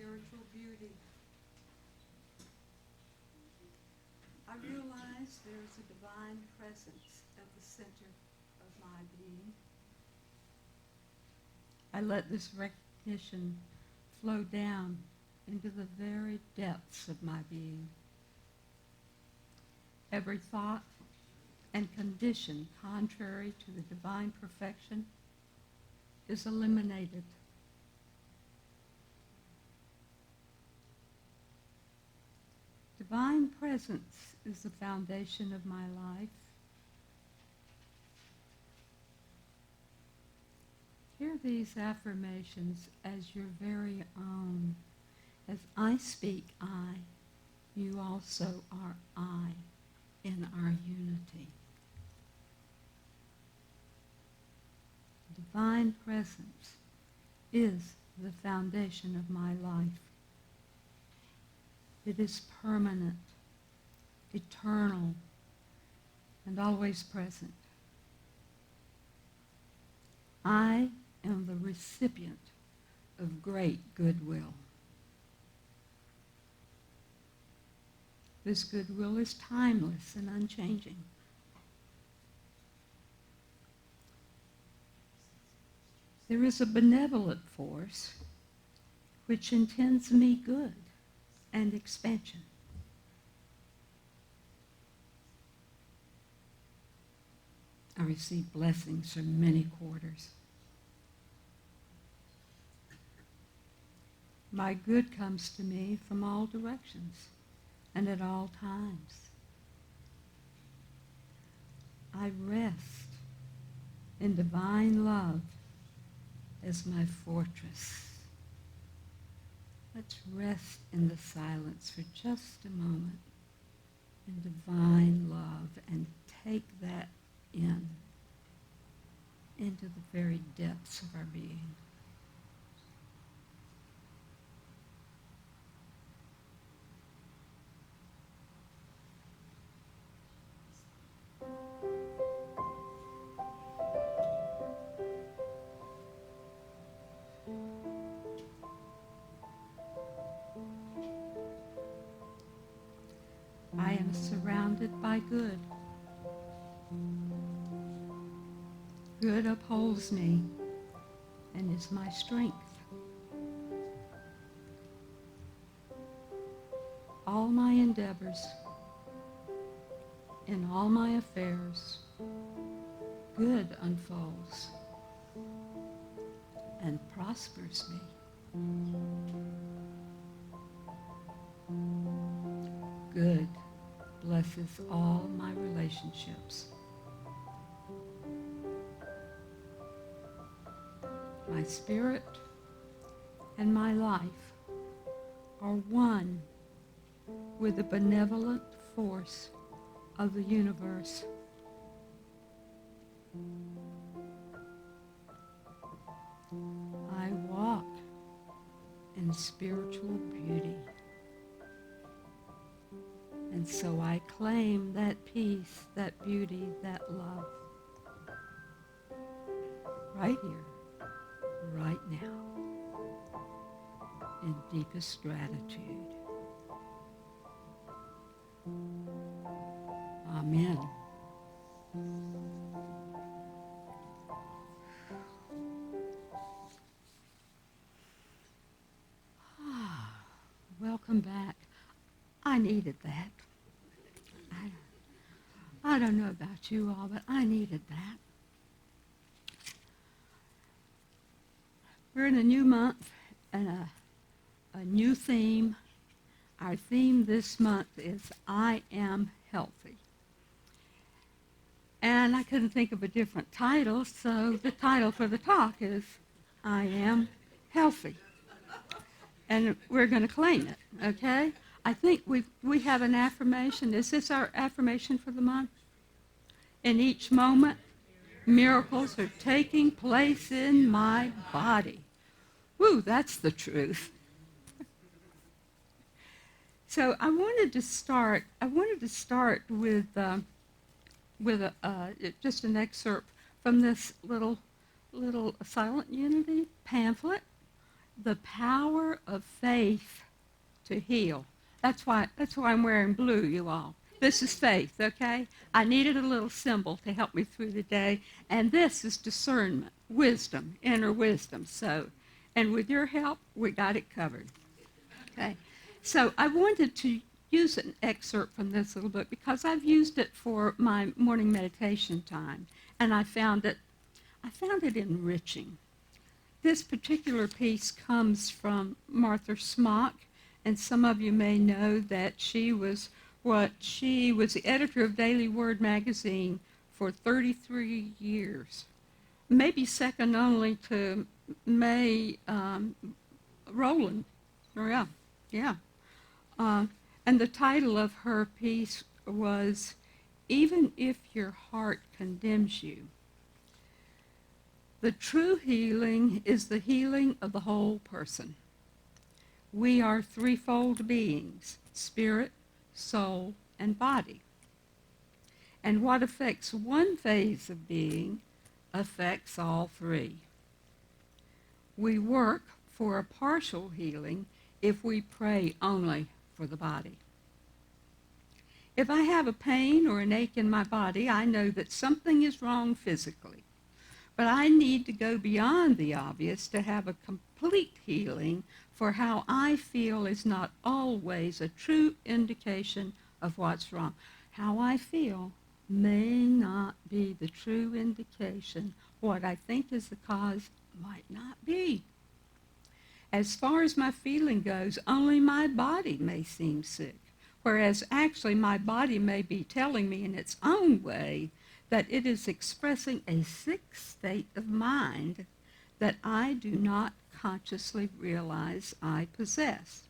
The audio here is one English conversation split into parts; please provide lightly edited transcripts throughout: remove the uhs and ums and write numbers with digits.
spiritual beauty. I realize there is a divine presence at the center of my being. I let this recognition flow down into the very depths of my being. Every thought and condition contrary to the divine perfection is eliminated. Divine presence is the foundation of my life. Hear these affirmations as your very own. As I speak I, you also are I in our unity. Divine presence is the foundation of my life. It is permanent, eternal, and always present. I am the recipient of great goodwill. This goodwill is timeless and unchanging. There is a benevolent force which intends me good and expansion. I receive blessings from many quarters. My good comes to me from all directions and at all times. I rest in divine love as my fortress. Let's rest in the silence for just a moment in divine love and take that into the very depths of our being. I am surrounded by good. Good upholds me and is my strength. All my endeavors, in all my affairs, good unfolds and prospers me. Good blesses all my relationships. My spirit and my life are one with the benevolent force of the universe. I walk in spiritual beauty. And so I claim that peace, that beauty, that love right here, right now, in deepest gratitude. Amen. Welcome back. I needed that. I don't know about you all, but I needed that. We're in a new month and a new theme. Our theme this month is I Am Healthy. And I couldn't think of a different title, so the title for the talk is I Am Healthy. And we're going to claim it, okay? I think we have an affirmation. Is this our affirmation for the month? In each moment, miracles are taking place in my body. Woo, that's the truth. So I wanted to start with just an excerpt from this little Silent Unity pamphlet. the power of faith to heal. That's why I'm wearing blue, you all. This is faith, okay? I needed a little symbol to help me through the day, and this is discernment, wisdom, inner wisdom. So, and with your help, we got it covered. Okay? So I wanted to use an excerpt from this little book because I've used it for my morning meditation time, and I found it enriching. This particular piece comes from Martha Smock, and some of you may know that she was the editor of Daily Word magazine for 33 years, maybe second only to May Rowland. Yeah. And the title of her piece was, "Even If Your Heart Condemns You, the true healing is the healing of the whole person. We are threefold beings, spirit, soul, and body. And what affects one phase of being affects all three. We work for a partial healing if we pray only for the body. If I have a pain or an ache in my body, I know that something is wrong physically. But I need to go beyond the obvious to have a complete healing, for how I feel is not always a true indication of what's wrong. How I feel may not be the true indication. What I think is the cause might not be. As far as my feeling goes, only my body may seem sick, whereas actually my body may be telling me in its own way that it is expressing a sick state of mind that I do not consciously realize I possess."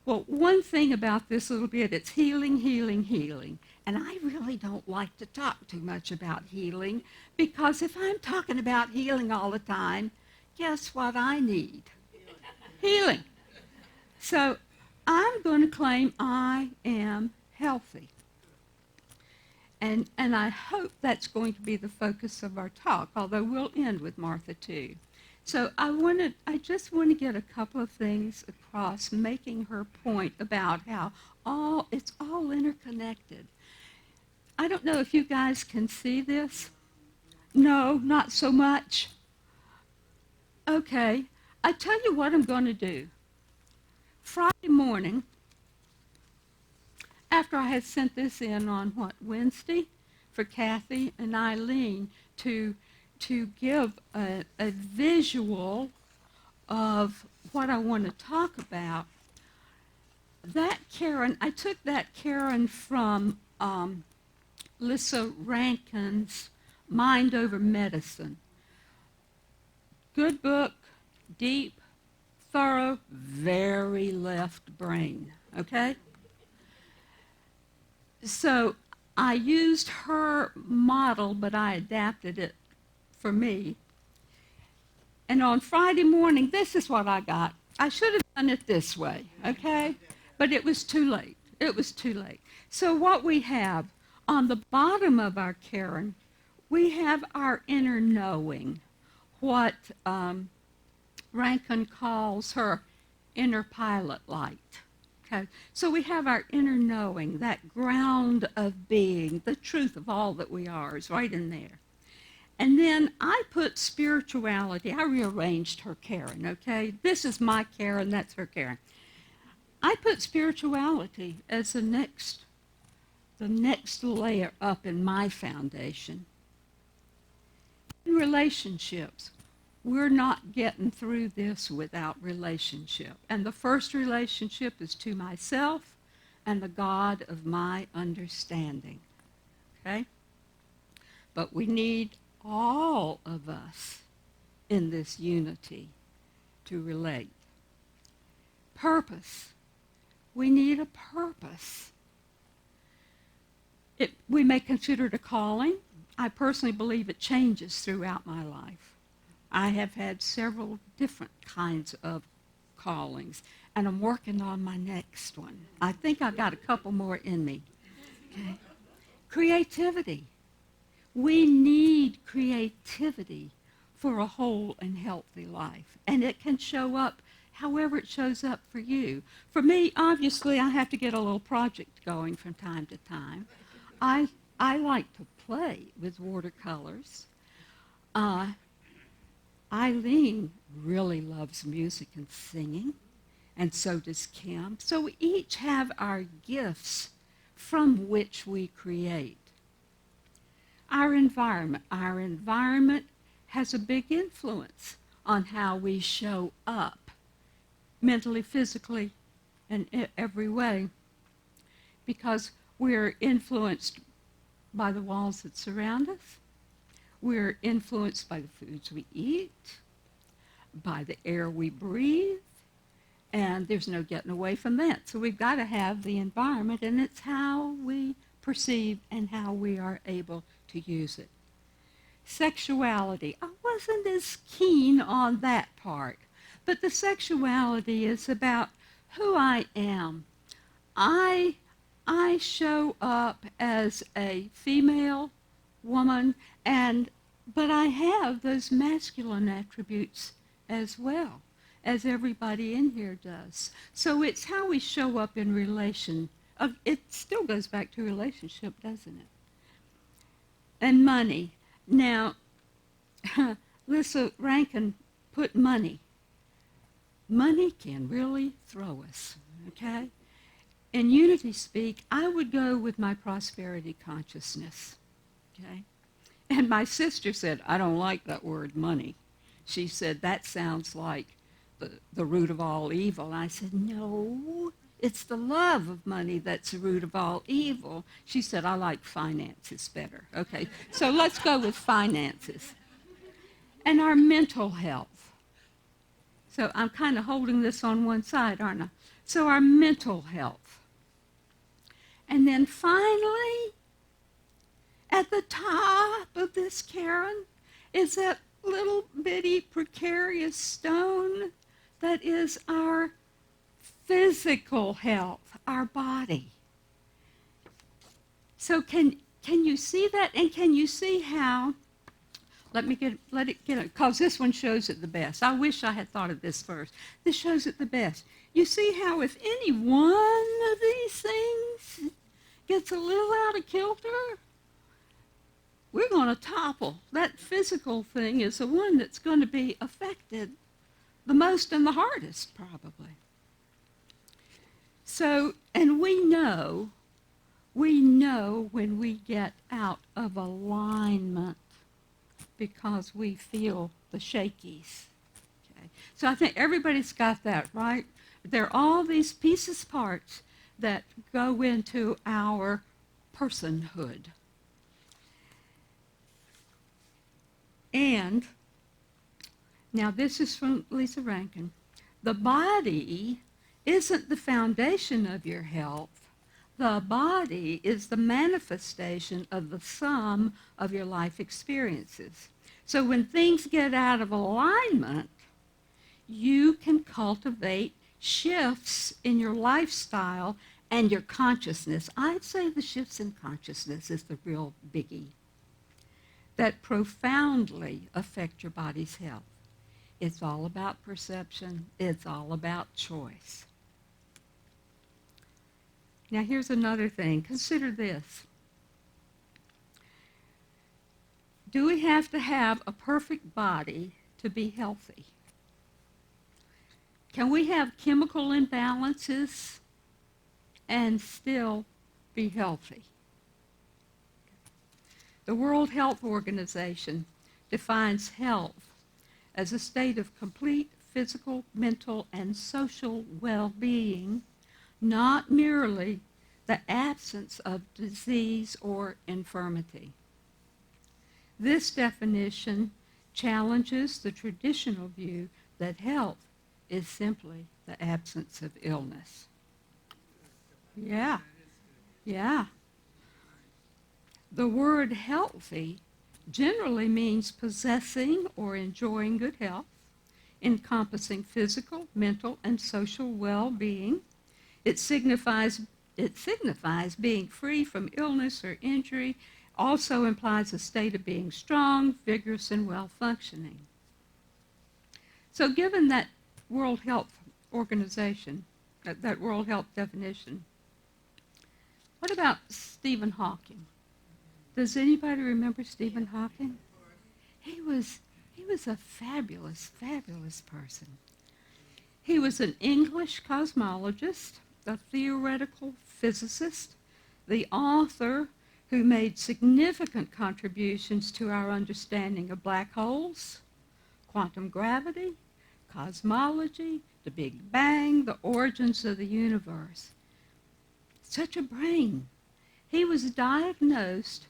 Well, one thing about this little bit, it's healing, healing, healing. And I really don't like to talk too much about healing, because if I'm talking about healing all the time, guess what I need? Healing. So I'm going to claim I am healthy. And I hope that's going to be the focus of our talk, although we'll end with Martha too. So I just want to get a couple of things across, making her point about how it's all interconnected. I don't know if you guys can see this. No, not so much. Okay, I tell you what I'm going to do. Friday morning, after I had sent this in on Wednesday, for Kathy and Eileen to give a visual of what I want to talk about. That Karen, I took that Karen from Lissa Rankin's Mind Over Medicine. Good book, deep, thorough, very left brain, okay? So I used her model, but I adapted it for me. And on Friday morning, this is what I got. I should have done it this way, okay? But it was too late. It was too late. So what we have on the bottom of our Karen, we have our inner knowing, what Rankin calls her inner pilot light. Okay. So we have our inner knowing, that ground of being, the truth of all that we are is right in there. And then I put spirituality. I rearranged her Karen, okay? This is my Karen, that's her Karen. I put spirituality as the next layer up in my foundation. In relationships, we're not getting through this without relationship. And the first relationship is to myself and the God of my understanding, okay? But we need all of us in this unity to relate. Purpose. We need a purpose. We may consider it a calling. I personally believe it changes throughout my life. I have had several different kinds of callings, and I'm working on my next one. I think I've got a couple more in me. Okay. Creativity. We need creativity for a whole and healthy life. And it can show up however it shows up for you. For me, obviously, I have to get a little project going from time to time. I like to play with watercolors. Eileen really loves music and singing, and so does Kim. So we each have our gifts from which we create. Our environment has a big influence on how we show up mentally, physically, and every way, because we're influenced by the walls that surround us. We're influenced by the foods we eat, by the air we breathe, and there's no getting away from that. So we've got to have the environment, and it's how we perceive and how we are able to use it. Sexuality. I wasn't as keen on that part, but the sexuality is about who I am. I show up as a female woman, but I have those masculine attributes as well, as everybody in here does. So it's how we show up in relation. It still goes back to relationship, doesn't it? And money. Now, Lisa Rankin put money. Money can really throw us, okay? In unity speak, I would go with my prosperity consciousness, okay? And my sister said, I don't like that word money. She said, that sounds like the root of all evil. And I said, no, it's the love of money that's the root of all evil. She said, I like finances better. Okay, so let's go with finances. And our mental health. So I'm kind of holding this on one side, aren't I? So our mental health. And then finally, at the top of this cairn is that little bitty precarious stone that is our physical health, our body. So can you see that? And can you see how, let it get it, because this one shows it the best. I wish I had thought of this first. This shows it the best. You see how if any one of these things gets a little out of kilter, we're going to topple. That physical thing is the one that's going to be affected the most and the hardest, probably. So, and we know when we get out of alignment because we feel the shakies. Okay? So I think everybody's got that, right? There are all these pieces, parts that go into our personhood. And now this is from Lisa Rankin. The body isn't the foundation of your health. The body is the manifestation of the sum of your life experiences. So when things get out of alignment, you can cultivate shifts in your lifestyle and your consciousness. I'd say the shifts in consciousness is the real biggie that profoundly affect your body's health. It's all about perception. It's all about choice. Now here's another thing. Consider this. Do we have to have a perfect body to be healthy? Can we have chemical imbalances and still be healthy? The World Health Organization defines health as a state of complete physical, mental, and social well-being, not merely the absence of disease or infirmity. This definition challenges the traditional view that health is simply the absence of illness. Yeah. The word healthy generally means possessing or enjoying good health, encompassing physical, mental, and social well-being. It signifies being free from illness or injury, also implies a state of being strong, vigorous, and well-functioning. So given that World Health Organization, that World Health definition, what about Stephen Hawking? Does anybody remember Stephen Hawking? He was a fabulous, fabulous person. He was an English cosmologist, a theoretical physicist, the author who made significant contributions to our understanding of black holes, quantum gravity, cosmology, the Big Bang, the origins of the universe. Such a brain. He was diagnosed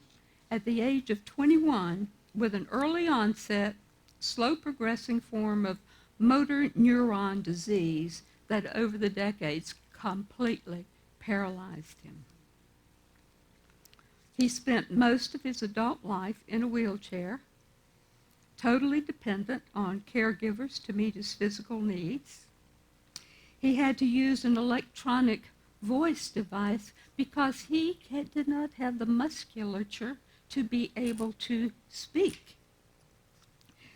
at the age of 21 with an early onset, slow progressing form of motor neuron disease that over the decades completely paralyzed him. He spent most of his adult life in a wheelchair, totally dependent on caregivers to meet his physical needs. He had to use an electronic voice device because he did not have the musculature to be able to speak.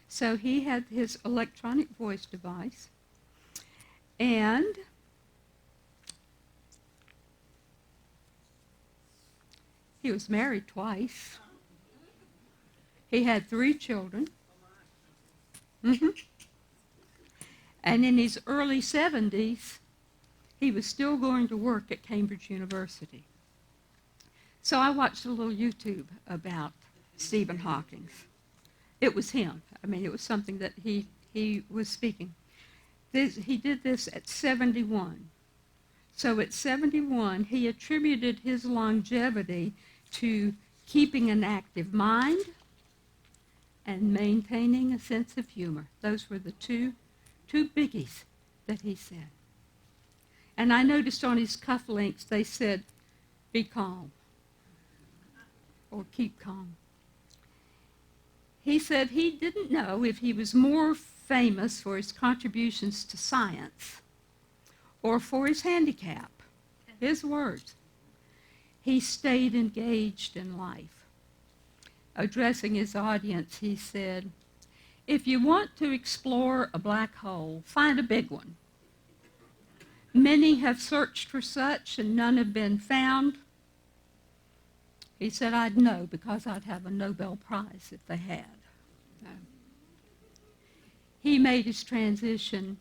So he had his electronic voice device, and he was married twice. He had 3 children. And in his early 70s, he was still going to work at Cambridge University. So I watched a little YouTube about Stephen Hawking. It was him. I mean, it was something that he was speaking. He did this at 71. So at 71, he attributed his longevity to keeping an active mind and maintaining a sense of humor. Those were the two biggies that he said. And I noticed on his cufflinks they said, "Be calm," or "Keep calm." He said he didn't know if he was more famous for his contributions to science or for his handicap. His words. He stayed engaged in life. Addressing his audience, he said, "If you want to explore a black hole, find a big one. Many have searched for such and none have been found." He said, "I'd know because I'd have a Nobel Prize if they had." He made his transition,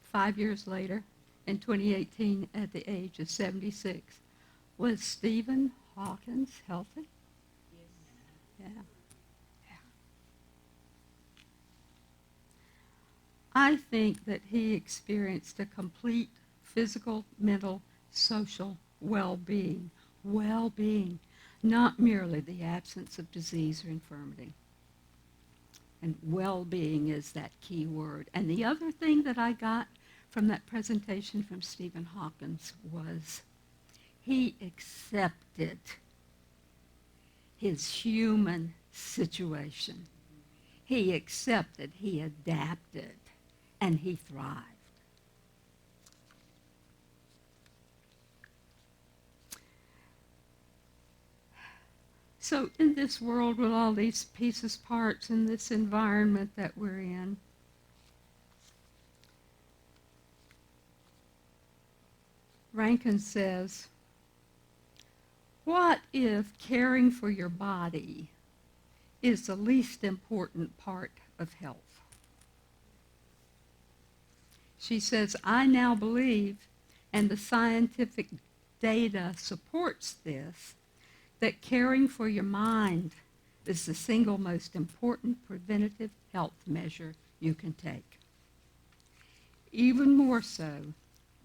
5 years later, in 2018 at the age of 76. Was Stephen Hawking healthy? Yes. Yeah. I think that he experienced a complete physical, mental, social well-being. Well-being, not merely the absence of disease or infirmity. And well-being is that key word. And the other thing that I got from that presentation from Stephen Hawking was he accepted his human situation. He accepted, he adapted, and he thrived. So in this world with all these pieces, parts, in this environment that we're in, Rankin says, what if caring for your body is the least important part of health? She says, I now believe, and the scientific data supports this, that caring for your mind is the single most important preventative health measure you can take. Even more so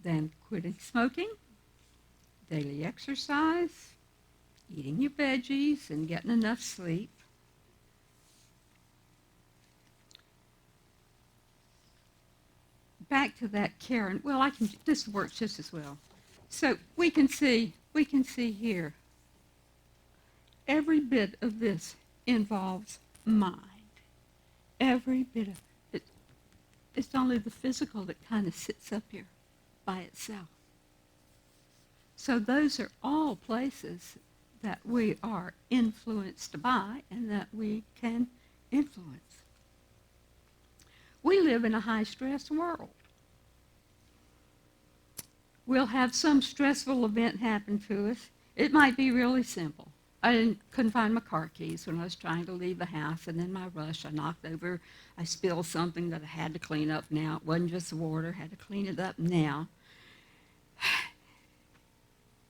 than quitting smoking, daily exercise, eating your veggies, and getting enough sleep. Back to that caring. Well, this works just as well. So we can see here, every bit of this involves mind. Every bit of it. It's only the physical that kind of sits up here by itself. So those are all places that we are influenced by and that we can influence. We live in a high-stress world. We'll have some stressful event happen to us. It might be really simple. Couldn't find my car keys when I was trying to leave the house, and in my rush, I spilled something that I had to clean up now. It wasn't just water, I had to clean it up now.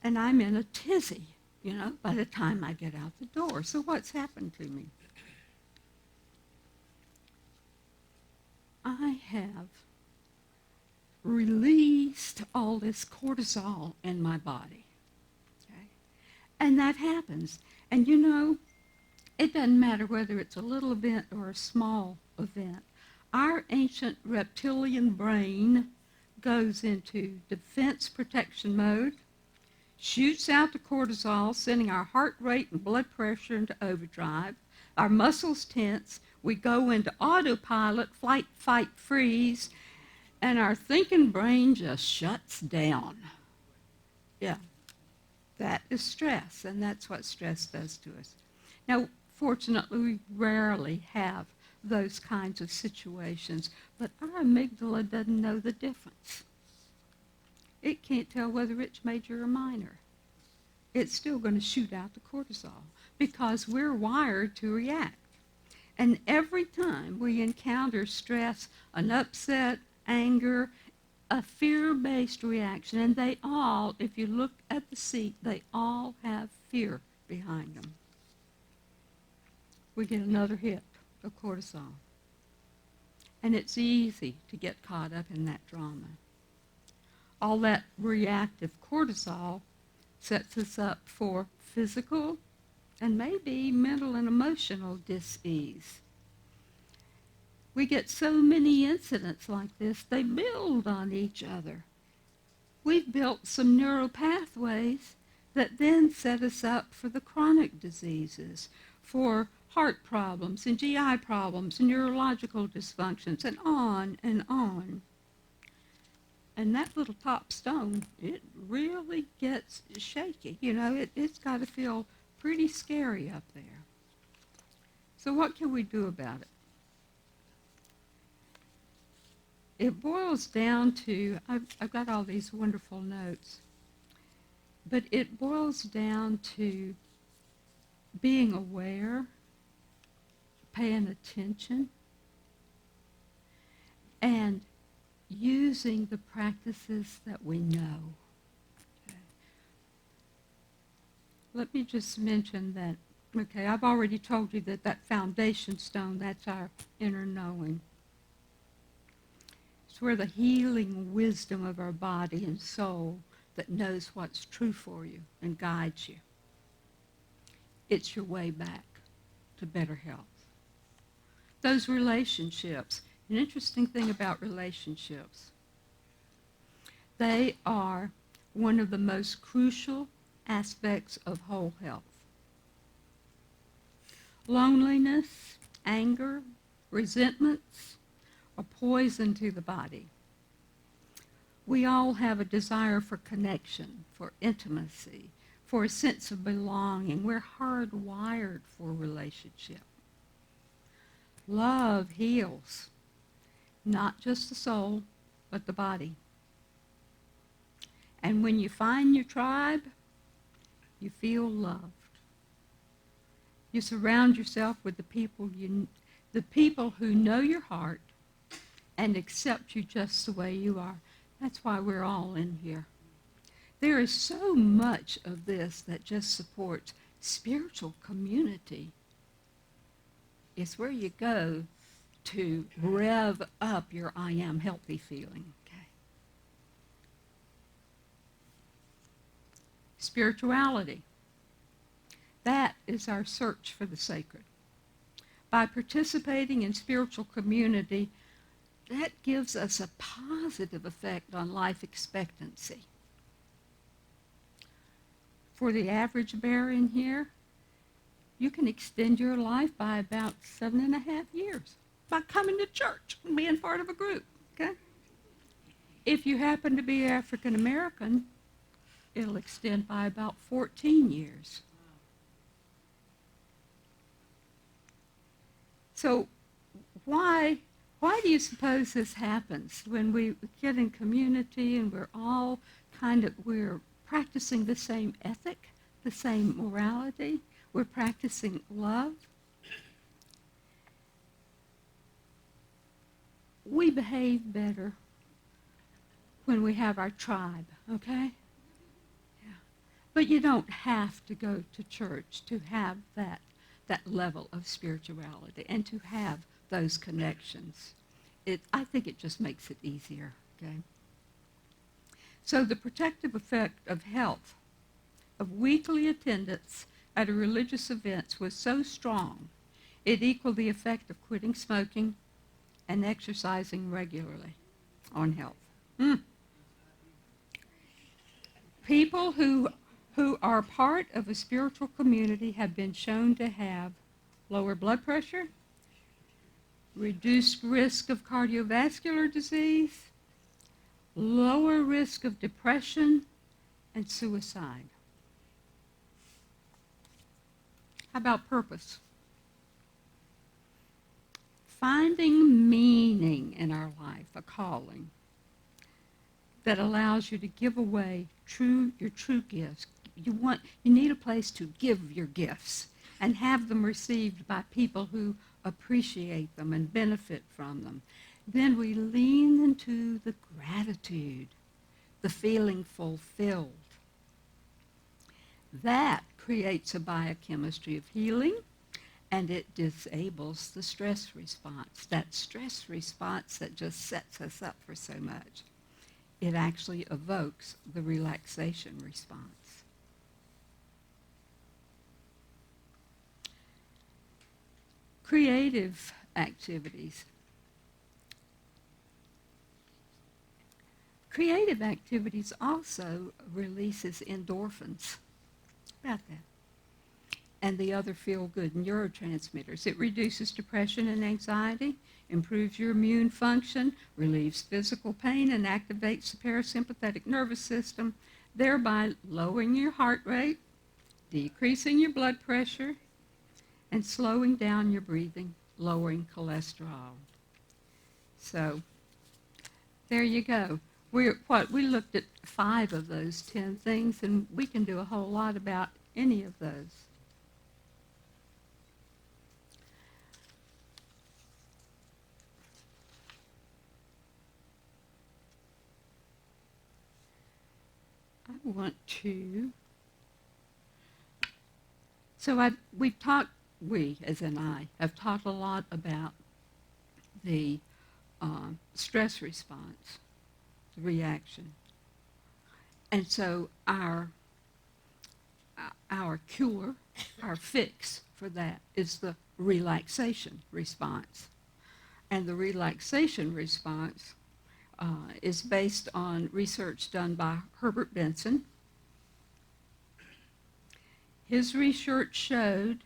And I'm in a tizzy, by the time I get out the door. So what's happened to me? I have released all this cortisol in my body. Okay? And that happens. And it doesn't matter whether it's a little event or a small event. Our ancient reptilian brain goes into defense protection mode, shoots out the cortisol, sending our heart rate and blood pressure into overdrive. Our muscles tense. We go into autopilot, flight, fight, freeze, and our thinking brain just shuts down. Yeah, that is stress, and that's what stress does to us. Now, fortunately, we rarely have those kinds of situations, but our amygdala doesn't know the difference. It can't tell whether it's major or minor. It's still going to shoot out the cortisol because we're wired to react. And every time we encounter stress, an upset, anger, a fear-based reaction, and they all, if you look at the seat, they all have fear behind them. We get another hit of cortisol. And it's easy to get caught up in that drama. All that reactive cortisol sets us up for physical and maybe mental and emotional dis-ease. We get so many incidents like this, they build on each other. We've built some neural pathways that then set us up for the chronic diseases, for heart problems and GI problems and neurological dysfunctions and on and on. And that little top stone, it really gets shaky. It's got to feel pretty scary up there. So what can we do about it? It boils down to, I've got all these wonderful notes, but it boils down to being aware, paying attention, and using the practices that we know. Okay. Let me just mention that, I've already told you that foundation stone, that's our inner knowing. It's where the healing wisdom of our body and soul that knows what's true for you and guides you. It's your way back to better health. Those relationships, an interesting thing about relationships, they are one of the most crucial aspects of whole health. Loneliness, anger, resentments are poison to the body. We all have a desire for connection, for intimacy, for a sense of belonging. We're hardwired for relationship. Love heals, not just the soul, but the body. And when you find your tribe, you feel loved. You surround yourself with the people who know your heart and accept you just the way you are. That's why we're all in here. There is so much of this that just supports spiritual community. It's where you go to rev up your I am healthy feeling. Okay. Spirituality. That is our search for the sacred. By participating in spiritual community, that gives us a positive effect on life expectancy. For the average bear in here, you can extend your life by about 7.5 years by coming to church and being part of a group, okay? If you happen to be African American, it'll extend by about 14 years. So why Why do you suppose this happens when we get in community and we're practicing the same ethic, the same morality, we're practicing love? We behave better when we have our tribe, okay? Yeah. But you don't have to go to church to have that level of spirituality and to have those connections. I think it just makes it easier, okay? So the protective effect of health, of weekly attendance at a religious event was so strong, it equaled the effect of quitting smoking and exercising regularly on health. People who are part of a spiritual community have been shown to have lower blood pressure, reduced risk of cardiovascular disease, lower risk of depression and suicide. How about purpose? Finding meaning in our life, a calling that allows you to give away your true gifts. You need a place to give your gifts and have them received by people who appreciate them and benefit from them. Then we lean into the gratitude, the feeling fulfilled. That creates a biochemistry of healing, and it disables the stress response, that stress response that just sets us up for so much. It actually evokes the relaxation response. Creative activities. Creative activities also releases endorphins. About that. And the other feel-good neurotransmitters. It reduces depression and anxiety, improves your immune function, relieves physical pain, and activates the parasympathetic nervous system, thereby lowering your heart rate, decreasing your blood pressure, and slowing down your breathing, lowering cholesterol. So there you go. We looked at 5 of those 10 things, and we can do a whole lot about any of those. I want to. So we, as in I, have talked a lot about the stress response, the reaction. And so our cure, our fix for that is the relaxation response. And the relaxation response is based on research done by Herbert Benson. His research showed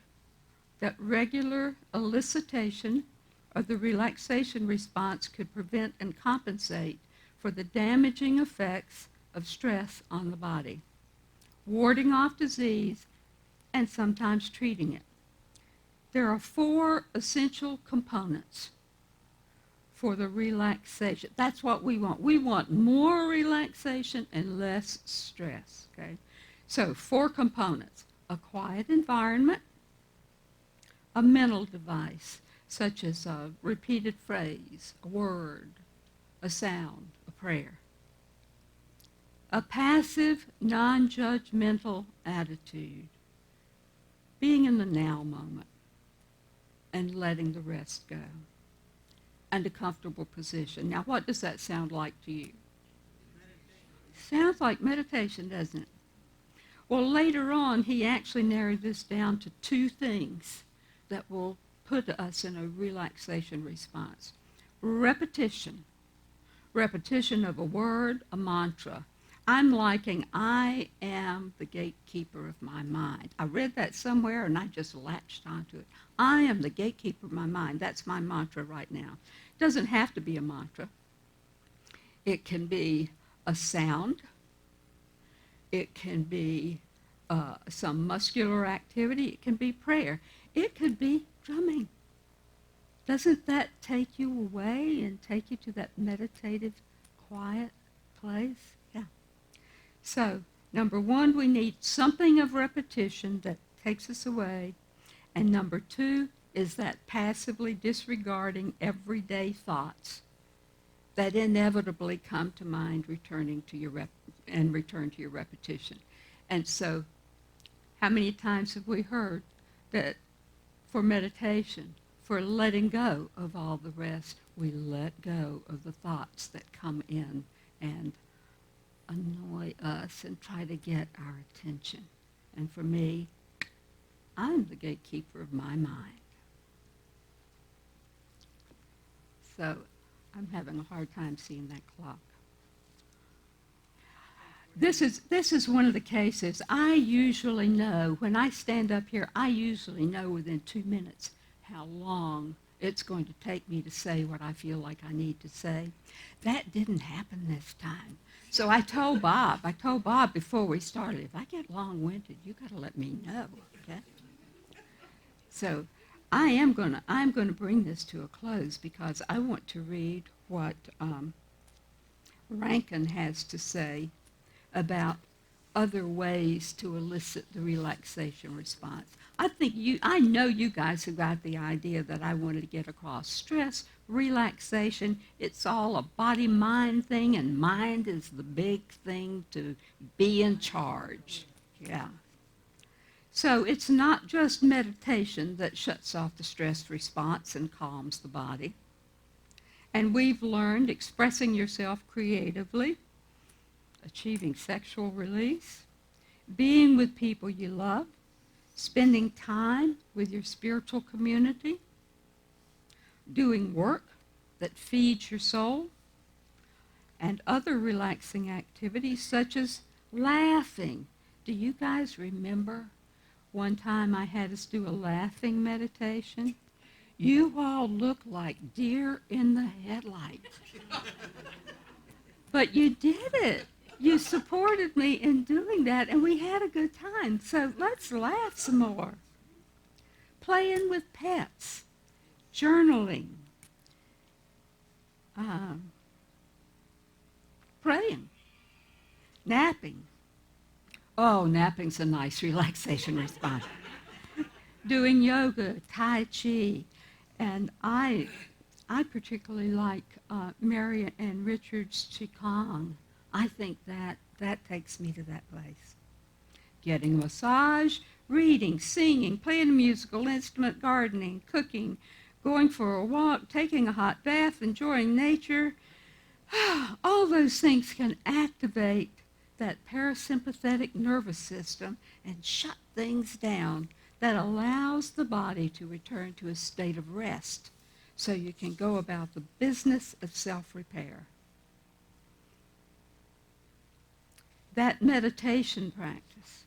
that regular elicitation of the relaxation response could prevent and compensate for the damaging effects of stress on the body, warding off disease and sometimes treating it. There are 4 essential components for the relaxation. That's what we want. We want more relaxation and less stress, okay? So 4 components: a quiet environment, a mental device, such as a repeated phrase, a word, a sound, a prayer, a passive, non-judgmental attitude, being in the now moment and letting the rest go, and a comfortable position. Now, what does that sound like to you? Sounds like meditation, doesn't it? Well, later on, he actually narrowed this down to 2 things that will put us in a relaxation response. Repetition of a word, a mantra. I'm liking, I am the gatekeeper of my mind. I read that somewhere and I just latched onto it. I am the gatekeeper of my mind. That's my mantra right now. It doesn't have to be a mantra. It can be a sound. It can be some muscular activity. It can be prayer. It could be drumming. Doesn't that take you away and take you to that meditative, quiet place? Yeah. So, number one, we need something of repetition that takes us away. And number two is that passively disregarding everyday thoughts that inevitably come to mind returning to your return to your repetition. And so, how many times have we heard that for meditation, for letting go of all the rest, we let go of the thoughts that come in and annoy us and try to get our attention. And for me, I'm the gatekeeper of my mind. So I'm having a hard time seeing that clock. This is one of the cases I usually know, when I stand up here, I usually know within 2 minutes how long it's going to take me to say what I feel like I need to say. That didn't happen this time. So I told Bob before we started, if I get long-winded, you got to let me know, okay? So I'm going to bring this to a close because I want to read what Rankin has to say about other ways to elicit the relaxation response. I know you guys have got the idea that I wanted to get across. Stress, relaxation, it's all a body-mind thing, and mind is the big thing to be in charge. Yeah. So it's not just meditation that shuts off the stress response and calms the body. And we've learned expressing yourself creatively, achieving sexual release, being with people you love, spending time with your spiritual community, doing work that feeds your soul, and other relaxing activities such as laughing. Do you guys remember one time I had us do a laughing meditation? You all look like deer in the headlights. But you did it. You supported me in doing that, and we had a good time. So let's laugh some more. Playing with pets, journaling, praying, napping. Oh, napping's a nice relaxation response. Doing yoga, Tai Chi, and I particularly like Mary and Richard's Qigong. I think that takes me to that place. Getting a massage, reading, singing, playing a musical instrument, gardening, cooking, going for a walk, taking a hot bath, enjoying nature. All those things can activate that parasympathetic nervous system and shut things down that allows the body to return to a state of rest so you can go about the business of self-repair. That meditation practice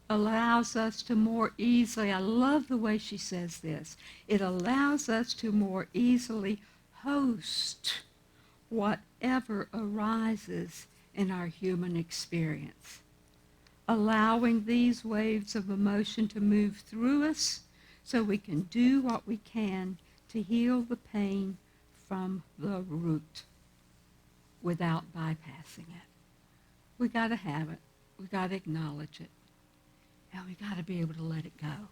allows us to more easily, I love the way she says this, it allows us to more easily host whatever arises in our human experience, allowing these waves of emotion to move through us so we can do what we can to heal the pain from the root without bypassing it. We got to have it. We got to acknowledge it. And we got to be able to let it go.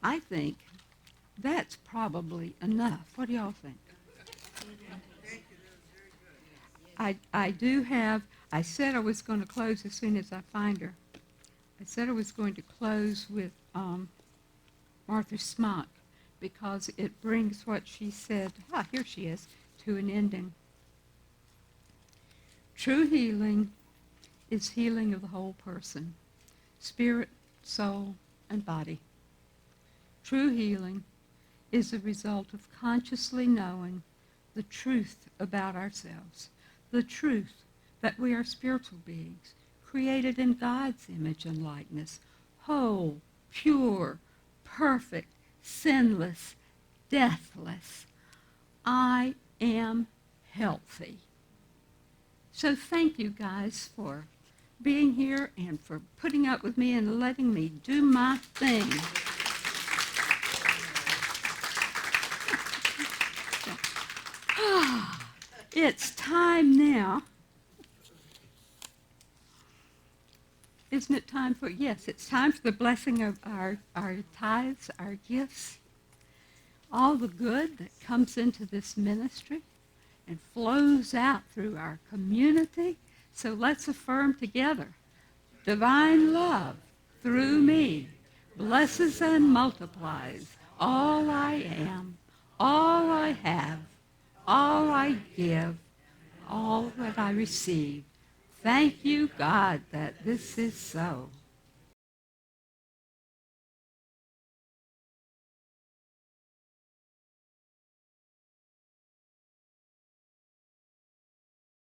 I think that's probably enough. What do y'all think? I do have, I said I was going to close as soon as I find her. I said I was going to close with Martha Smock because it brings what she said, here she is, to an ending. True healing is healing of the whole person, spirit, soul, and body. True healing is the result of consciously knowing the truth about ourselves, the truth that we are spiritual beings, created in God's image and likeness, whole, pure, perfect, sinless, deathless. I am healthy. So thank you guys for being here and for putting up with me and letting me do my thing. It's time now. Isn't it time for, yes, it's time for the blessing of our tithes, our gifts, all the good that comes into this ministry and flows out through our community. So let's affirm together. Divine love through me blesses and multiplies all I am, all I have, all I give, all that I receive. Thank you, God, that this is so.